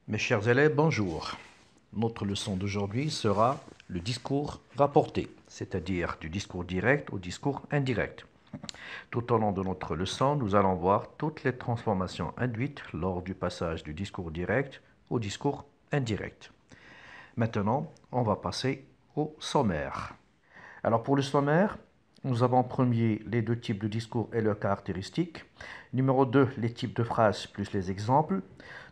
Mes chers élèves, bonjour. Notre leçon d'aujourd'hui sera le discours rapporté, c'est-à-dire du discours direct au discours indirect. Tout au long de notre leçon, nous allons voir toutes les transformations induites lors du passage du discours direct au discours indirect. Maintenant, on va passer au sommaire. Alors pour le sommaire, nous avons en premier les deux types de discours et leurs caractéristiques. Numéro 2, les types de phrases plus les exemples.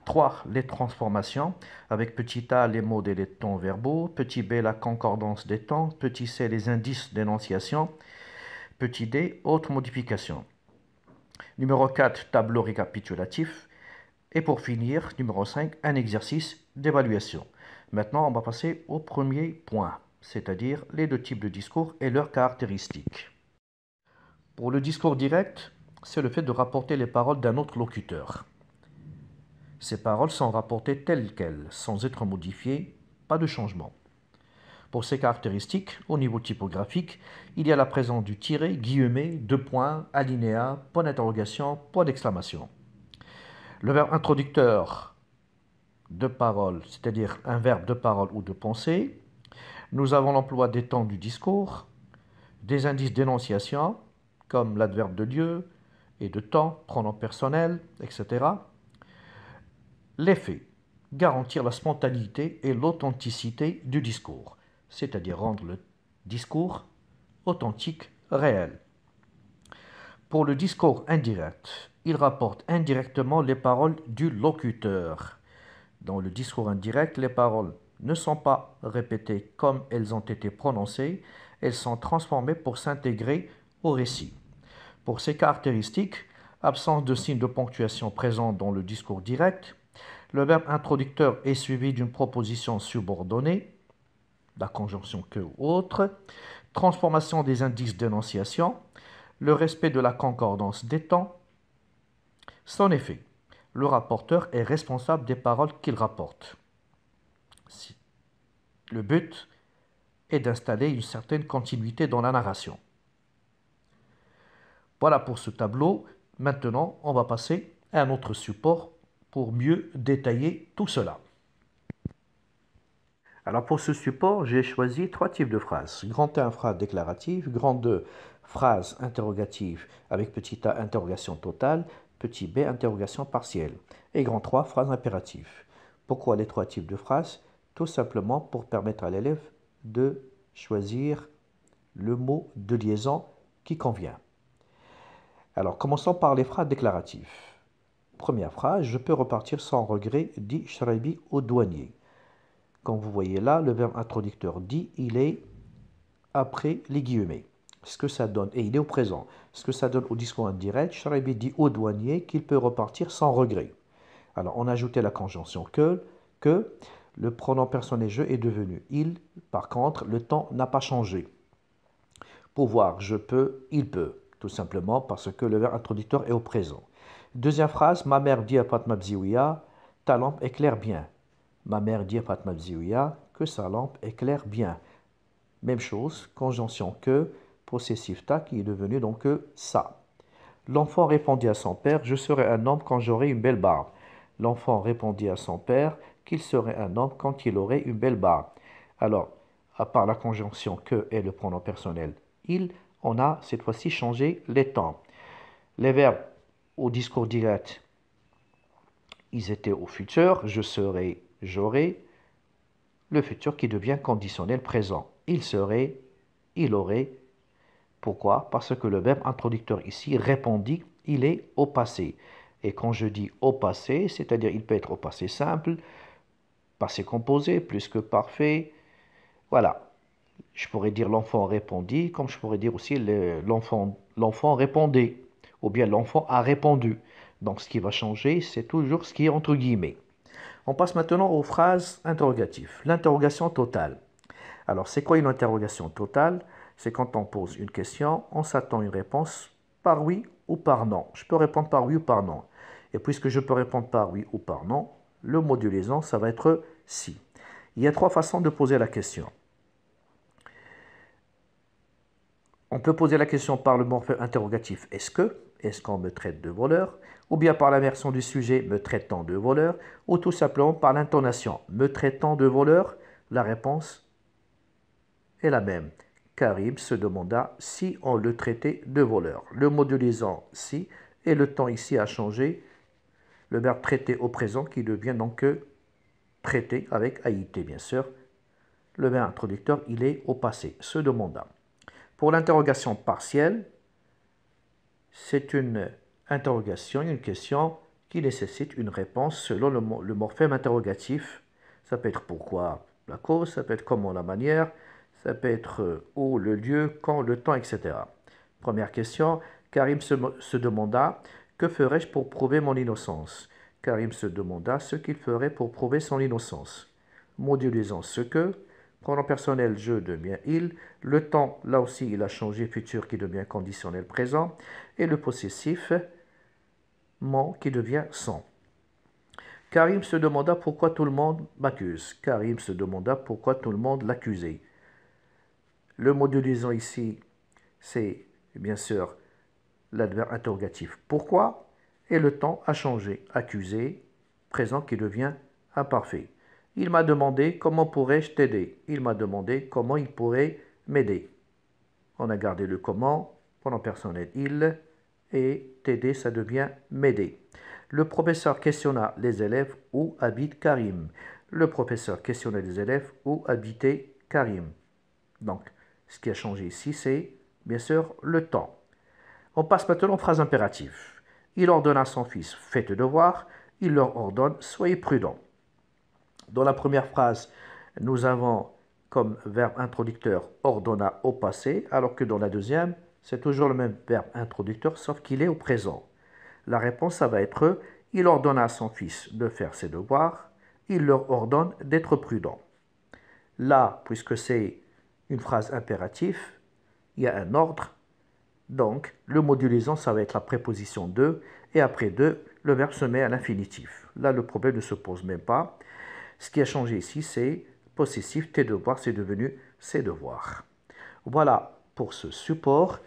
3, les transformations, avec petit a, les mots et les tons verbaux. Petit b, la concordance des temps. Petit c, les indices d'énonciation. Petit d, autres modifications. Numéro 4, tableau récapitulatif. Et pour finir, numéro 5, un exercice d'évaluation. Maintenant, on va passer au premier point, c'est-à-dire les deux types de discours et leurs caractéristiques. Pour le discours direct, c'est le fait de rapporter les paroles d'un autre locuteur. Ces paroles sont rapportées telles quelles, sans être modifiées, pas de changement. Pour ces caractéristiques, au niveau typographique, il y a la présence du tiret, guillemet, deux points, alinéa, point d'interrogation, point d'exclamation. Le verbe introducteur de parole, c'est-à-dire un verbe de parole ou de pensée. Nous avons l'emploi des temps du discours, des indices d'énonciation, comme l'adverbe de lieu et de temps, pronom personnel, etc. L'effet, garantir la spontanéité et l'authenticité du discours, c'est-à-dire rendre le discours authentique, réel. Pour le discours indirect, il rapporte indirectement les paroles du locuteur. Dans le discours indirect, les paroles ne sont pas répétées comme elles ont été prononcées, elles sont transformées pour s'intégrer au récit. Pour ces caractéristiques, absence de signe de ponctuation présent dans le discours direct, le verbe introducteur est suivi d'une proposition subordonnée, la conjonction que ou autre, transformation des indices d'énonciation, le respect de la concordance des temps. Son effet, le rapporteur est responsable des paroles qu'il rapporte. Le but est d'installer une certaine continuité dans la narration. Voilà pour ce tableau. Maintenant, on va passer à un autre support pour mieux détailler tout cela. Alors pour ce support, j'ai choisi trois types de phrases. Grand 1, phrase déclarative. Grand 2, phrase interrogative avec petit a, interrogation totale. Petit b, interrogation partielle. Et grand 3, phrase impérative. Pourquoi les trois types de phrases? Tout simplement pour permettre à l'élève de choisir le mot de liaison qui convient. Alors commençons par les phrases déclaratives. Première phrase, je peux repartir sans regret, dit Shraibi au douanier. Comme vous voyez là, le verbe introducteur dit, il est après les guillemets. Ce que ça donne, et il est au présent, ce que ça donne au discours indirect, Shraibi dit au douanier qu'il peut repartir sans regret. Alors on a ajouté la conjonction que le pronom personnel je est devenu il, par contre le temps n'a pas changé. Pouvoir, je peux, il peut, tout simplement parce que le verbe introducteur est au présent. Deuxième phrase, ma mère dit à Fatma Bziouia, ta lampe éclaire bien. Ma mère dit à Fatma Bziouia que sa lampe éclaire bien. Même chose, conjonction que, possessif ta qui est devenu donc ça. L'enfant répondit à son père, je serai un homme quand j'aurai une belle barbe. L'enfant répondit à son père qu'il serait un homme quand il aurait une belle barbe. Alors, à part la conjonction que et le pronom personnel il, on a cette fois-ci changé les temps. Les verbes au discours direct, ils étaient au futur, je serai, j'aurai. Le futur qui devient conditionnel présent. Il serait, il aurait. Pourquoi? Parce que le verbe introducteur ici répondit, il est au passé. Et quand je dis au passé, c'est-à-dire il peut être au passé simple, passé composé, plus que parfait. Voilà. Je pourrais dire l'enfant répondit, comme je pourrais dire aussi l'enfant répondait, ou bien l'enfant a répondu. Donc ce qui va changer, c'est toujours ce qui est entre guillemets. On passe maintenant aux phrases interrogatives. L'interrogation totale. Alors c'est quoi une interrogation totale? C'est quand on pose une question, on s'attend à une réponse par oui ou par non. Je peux répondre par oui ou par non. Et puisque je peux répondre par oui ou par non, le mot de liaison, ça va être si. Il y a trois façons de poser la question. On peut poser la question par le morphème interrogatif est-ce que, est-ce qu'on me traite de voleur, ou bien par la version du sujet, me traitant de voleur, ou tout simplement par l'intonation, me traitant de voleur, la réponse est la même. Karim se demanda si on le traitait de voleur. Le modulisant si et le temps ici a changé. Le verbe traiter au présent qui devient donc traité avec AIT bien sûr. Le verbe introducteur il est au passé, se demanda. Pour l'interrogation partielle, c'est une interrogation, une question qui nécessite une réponse selon le morphème interrogatif. Ça peut être pourquoi, la cause, ça peut être comment, la manière, ça peut être où, le lieu, quand, le temps, etc. Première question, Karim se demanda « Que ferais-je pour prouver mon innocence ?» Karim se demanda ce qu'il ferait pour prouver son innocence. Modulisant ce que, pronom personnel je devient il, le temps là aussi il a changé, futur qui devient conditionnel présent, et le possessif mon qui devient son. Karim se demanda pourquoi tout le monde m'accuse. Karim se demanda pourquoi tout le monde l'accusait. Le modulisant ici, c'est bien sûr l'adverbe interrogatif pourquoi, et le temps a changé, accusé, présent qui devient imparfait. Il m'a demandé comment pourrais-je t'aider. Il m'a demandé comment il pourrait m'aider. On a gardé le comment, pronom personnel il, et t'aider ça devient m'aider. Le professeur questionna les élèves où habite Karim. Le professeur questionna les élèves où habitait Karim. Donc, ce qui a changé ici, c'est bien sûr le temps. On passe maintenant aux phrases impératives. Il ordonna à son fils, fais tes devoirs. Il leur ordonne, soyez prudents. Dans la première phrase, nous avons comme verbe introducteur ordonna au passé, alors que dans la deuxième, c'est toujours le même verbe introducteur, sauf qu'il est au présent. La réponse, ça va être il ordonna à son fils de faire ses devoirs, il leur ordonne d'être prudents. Là, puisque c'est une phrase impérative, il y a un ordre, donc le modulisant, ça va être la préposition de, et après de, le verbe se met à l'infinitif. Là, le problème ne se pose même pas. Ce qui a changé ici, c'est possessif, tes devoirs, c'est devenu ses devoirs. Voilà pour ce support.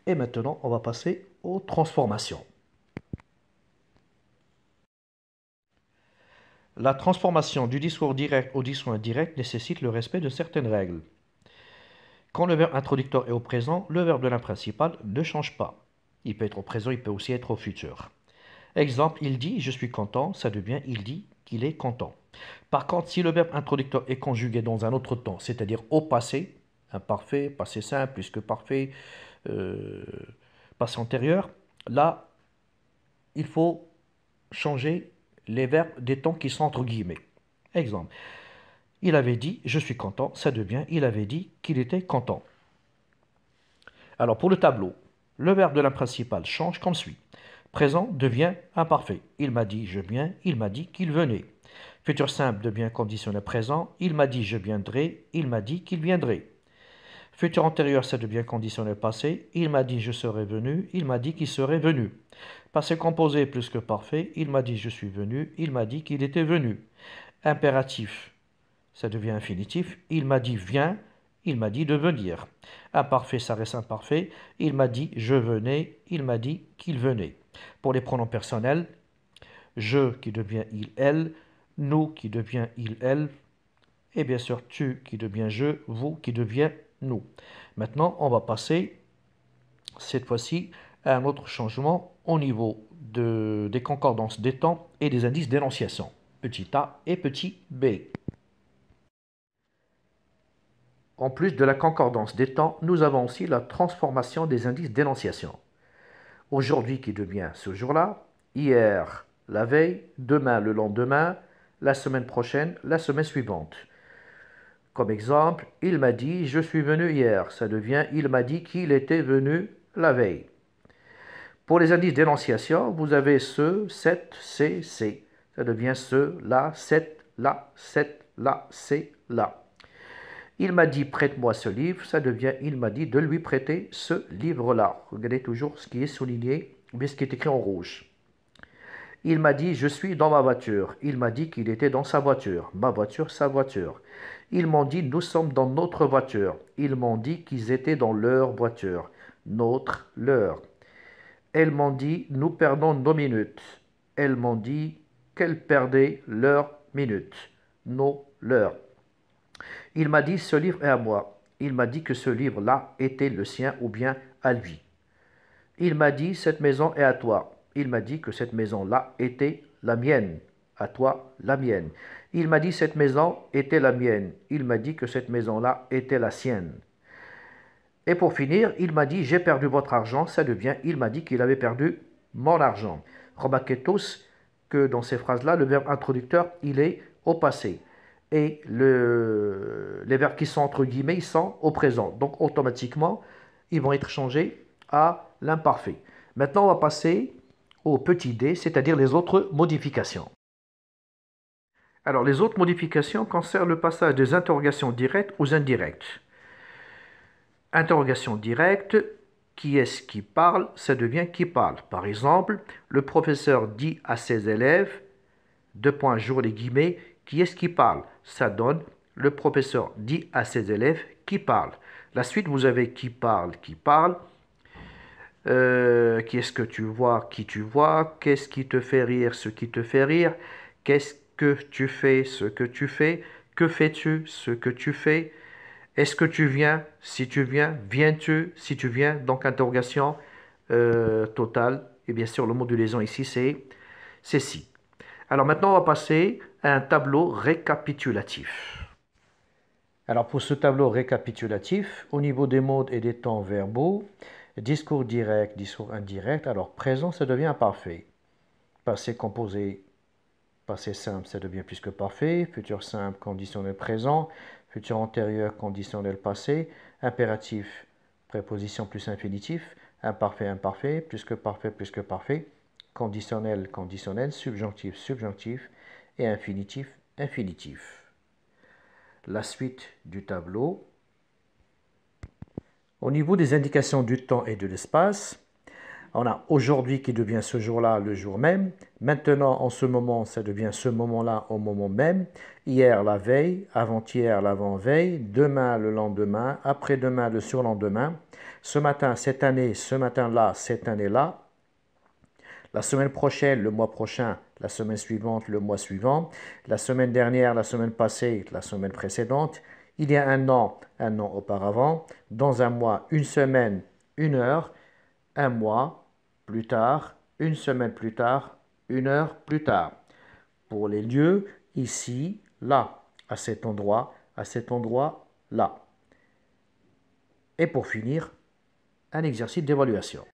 Et maintenant, on va passer aux transformations. La transformation du discours direct au discours indirect nécessite le respect de certaines règles. Quand le verbe introducteur est au présent, le verbe de l'imprincipal ne change pas. Il peut être au présent, il peut aussi être au futur. Exemple, il dit « je suis content », ça devient « il dit qu'il est content ». Par contre, si le verbe introducteur est conjugué dans un autre temps, c'est-à-dire au passé, imparfait, passé simple, plus que parfait, passé antérieur, là, il faut changer les verbes des temps qui sont entre guillemets. Exemple, il avait dit « je suis content », ça devient « il avait dit qu'il était content ». Alors, pour le tableau, le verbe de l'imprincipal change comme suit. Présent devient imparfait. Il m'a dit « je viens », il m'a dit qu'il venait. Futur simple devient conditionnel présent. Il m'a dit « je viendrai », il m'a dit qu'il viendrait. Futur antérieur, ça devient conditionnel passé. Il m'a dit « je serai venu », il m'a dit qu'il serait venu. Passé composé plus que parfait. Il m'a dit « je suis venu », il m'a dit qu'il était venu. Impératif, ça devient infinitif. Il m'a dit « viens », il m'a dit de venir. Imparfait, ça reste imparfait. Il m'a dit « je venais », il m'a dit qu'il venait. Pour les pronoms personnels, je qui devient il, elle, nous qui devient il, elle, et bien sûr tu qui devient je, vous qui devient nous. Maintenant, on va passer cette fois-ci à un autre changement au niveau des concordances des temps et des indices d'énonciation, petit a et petit b. En plus de la concordance des temps, nous avons aussi la transformation des indices d'énonciation. Aujourd'hui qui devient ce jour-là, hier, la veille, demain, le lendemain, la semaine prochaine, la semaine suivante. Comme exemple, il m'a dit « je suis venu hier », ça devient « il m'a dit qu'il était venu la veille ». Pour les indices d'énonciation, vous avez ce, cette, c'est, ça devient ce, là, cette, là, c'est, là. Il m'a dit « prête-moi ce livre », ça devient « il m'a dit de lui prêter ce livre-là ». Regardez toujours ce qui est souligné, mais ce qui est écrit en rouge. Il m'a dit « je suis dans ma voiture ». Il m'a dit qu'il était dans sa voiture. Ma voiture, sa voiture. Ils m'ont dit « nous sommes dans notre voiture ». Ils m'ont dit qu'ils étaient dans leur voiture. Notre, leur. Elles m'ont dit, nous perdons nos minutes. Elles m'ont dit qu'elles perdaient leurs minutes. Nos, leurs. Il m'a dit, ce livre est à moi. Il m'a dit que ce livre-là était le sien ou bien à lui. Il m'a dit, cette maison est à toi. Il m'a dit que cette maison-là était la mienne. À toi, la mienne. Il m'a dit, cette maison était la mienne. Il m'a dit que cette maison-là était la sienne. Et pour finir, il m'a dit, j'ai perdu votre argent, ça devient, il m'a dit qu'il avait perdu mon argent. Remarquez tous que dans ces phrases-là, le verbe introducteur, il est au passé. Et les verbes qui sont entre guillemets, ils sont au présent. Donc automatiquement, ils vont être changés à l'imparfait. Maintenant, on va passer au petit d, c'est-à-dire les autres modifications. Alors, les autres modifications concernent le passage des interrogations directes aux indirectes. Interrogation directe, qui est-ce qui parle? Ça devient qui parle. Par exemple, le professeur dit à ses élèves, deux points, j'ouvre les guillemets, qui est-ce qui parle? Ça donne, le professeur dit à ses élèves qui parle. La suite, vous avez qui parle, qui parle. Qui est-ce que tu vois, qui tu vois. Qu'est-ce qui te fait rire, ce qui te fait rire. Qu'est-ce que tu fais, ce que tu fais. Que fais-tu, ce que tu fais. Est-ce que tu viens? Si tu viens, viens-tu? Si tu viens, donc interrogation totale. Et bien sûr, le mot de liaison ici, c'est si. Alors maintenant, on va passer à un tableau récapitulatif. Alors pour ce tableau récapitulatif, au niveau des modes et des temps verbaux, discours direct, discours indirect, alors présent, ça devient parfait. Passé composé, passé simple, ça devient plus que parfait. Futur simple, conditionnel présent. Futur antérieur, conditionnel passé. Impératif, préposition plus infinitif. Imparfait, imparfait. Plus que parfait, plus que parfait. Conditionnel, conditionnel. Subjonctif, subjonctif. Et infinitif, infinitif. La suite du tableau. Au niveau des indications du temps et de l'espace, on a aujourd'hui qui devient ce jour-là, le jour même. Maintenant, en ce moment, ça devient ce moment-là, au moment même. Hier, la veille. Avant-hier, l'avant-veille. Demain, le lendemain. Après-demain, le surlendemain. Ce matin, cette année. Ce matin-là, cette année-là. La semaine prochaine, le mois prochain. La semaine suivante, le mois suivant. La semaine dernière, la semaine passée, la semaine précédente. Il y a un an auparavant. Dans un mois, une semaine, une heure. Un mois plus tard, une semaine plus tard, une heure plus tard. Pour les lieux, ici, là, à cet endroit, là. Et pour finir, un exercice d'évaluation.